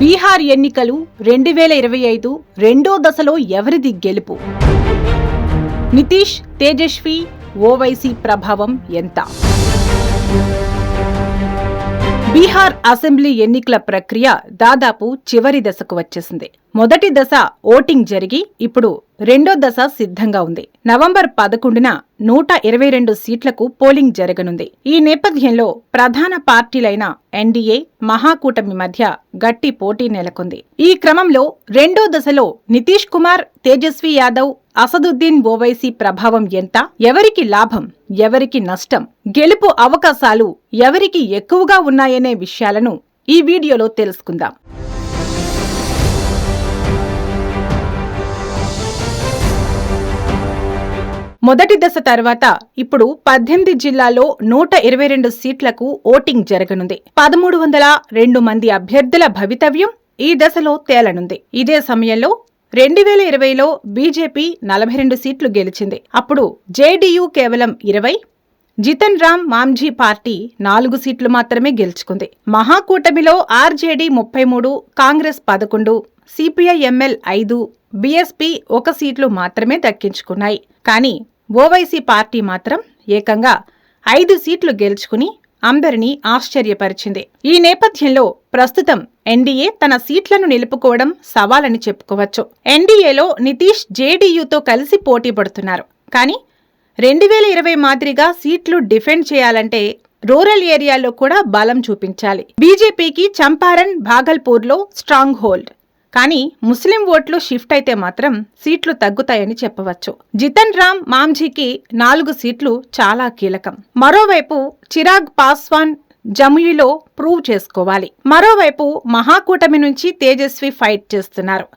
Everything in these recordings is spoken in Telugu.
బీహార్ ఎన్నికలు 2025 రెండో దశలో ఎవరిది గెలుపు? నితీష్, తేజస్వి, ఓవైసీ ప్రభావం ఎంత? బీహార్ అసెంబ్లీ ఎన్నికల ప్రక్రియ దాదాపు చివరి దశకు వచ్చేసింది. మొదటి దశ ఓటింగ్ జరిగి ఇప్పుడు రెండో దశ సిద్ధంగా ఉంది. నవంబర్ 11న 122 సీట్లకు పోలింగ్ జరగనుంది. ఈ నేపథ్యంలో ప్రధాన పార్టీలైన ఎన్డీఏ, మహాకూటమి మధ్య గట్టి పోటీ నెలకొంది. ఈ క్రమంలో రెండో దశలో నితీష్ కుమార్, తేజస్వి యాదవ్, అసదుద్దీన్ ఓవైసీ ప్రభావం ఎంత? ఎవరికి లాభం, ఎవరికి నష్టం? గెలుపు అవకాశాలు ఎవరికి ఎక్కువగా ఉన్నాయనే విషయాలను ఈ వీడియోలో తెలుసుకుందాం. మొదటి దశ తర్వాత ఇప్పుడు 18 జిల్లాల్లో 122 సీట్లకు ఓటింగ్ జరగనుంది. 1302 మంది అభ్యర్థుల భవితవ్యం ఈ దశలో తేలనుంది. ఇదే సమయంలో 2020లో బీజేపీ 42 సీట్లు గెలిచింది. అప్పుడు జేడీయూ కేవలం 20, జితన్ రామ్ మాంఝీ పార్టీ 4 సీట్లు మాత్రమే గెలుచుకుంది. మహాకూటమిలో ఆర్జేడీ 33, కాంగ్రెస్ 11, సిపిఐ-ఎంఎల్ 5, బీఎస్పీ 1 సీట్లు మాత్రమే దక్కించుకున్నాయి. కానీ ఓవైసీ పార్టీ మాత్రం ఏకంగా 5 సీట్లు గెలుచుకుని అందరినీ ఆశ్చర్యపరిచింది. ఈ నేపథ్యంలో ప్రస్తుతం ఎన్డీఏ తన సీట్లను నిలుపుకోవడం సవాలని చెప్పుకోవచ్చు. ఎన్డీఏలో నితీష్ జేడీయూతో కలిసి పోటీ పడుతున్నారు. కానీ 2020 మాదిరిగా సీట్లు డిఫెండ్ చేయాలంటే రూరల్ ఏరియాల్లో కూడా బలం చూపించాలి. బీజేపీకి చంపారణ్, భాగల్పూర్లో స్ట్రాంగ్ హోల్డ్. కానీ ముస్లిం ఓట్లు షిఫ్ట్ అయితే మాత్రం సీట్లు తగ్గుతాయని చెప్పవచ్చు. జితన్ రామ్ మాంఝీకి 4 సీట్లు చాలా కీలకం. మరోవైపు చిరాగ్ పాస్వాన్ జముయిలో ప్రూవ్ చేసుకోవాలి. మరోవైపు మహాకూటమి నుంచి తేజస్వి ఫైట్ చేస్తున్నారు.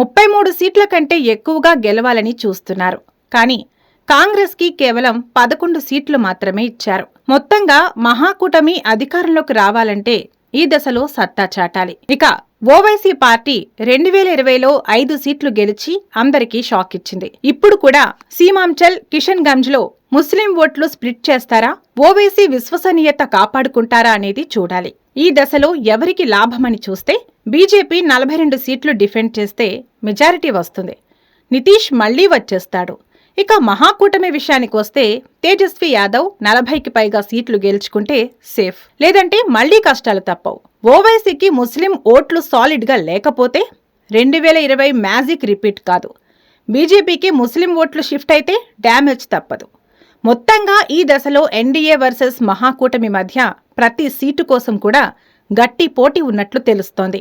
ముప్పై 33 సీట్ల కంటే ఎక్కువగా గెలవాలని చూస్తున్నారు. కానీ కాంగ్రెస్ కి కేవలం 11 సీట్లు మాత్రమే ఇచ్చారు. మొత్తంగా మహాకూటమి అధికారంలోకి రావాలంటే ఈ దశలో సత్తా చాటాలి. ఇక ఓవైసీ పార్టీ 2020లో 5 సీట్లు గెలిచి అందరికీ షాక్ ఇచ్చింది. ఇప్పుడు కూడా సీమాంచల్, కిషన్గంజ్లో ముస్లిం ఓట్లు స్ప్లిట్ చేస్తారా? ఓవైసీ విశ్వసనీయత కాపాడుకుంటారా అనేది చూడాలి. ఈ దశలో ఎవరికి లాభమని చూస్తే బీజేపీ 42 సీట్లు డిఫెండ్ చేస్తే మెజారిటీ వస్తుంది. నితీష్ మళ్లీ వచ్చేస్తాడు. ఇక మహాకూటమి విషయానికి వస్తే తేజస్వి యాదవ్ 40కి పైగా సీట్లు గెలుచుకుంటే సేఫ్. లేదంటే మళ్లీ కష్టాలు తప్పవు. ఓవైసీకి ముస్లిం ఓట్లు సాలిడ్ గా లేకపోతే 2020 మ్యాజిక్ రిపీట్ కాదు. బీజేపీకి ముస్లిం ఓట్లు షిఫ్ట్ అయితే డ్యామేజ్ తప్పదు. మొత్తంగా ఈ దశలో ఎన్డీఏ వర్సెస్ మహాకూటమి మధ్య ప్రతి సీటు కోసం కూడా గట్టి పోటీ ఉన్నట్లు తెలుస్తోంది.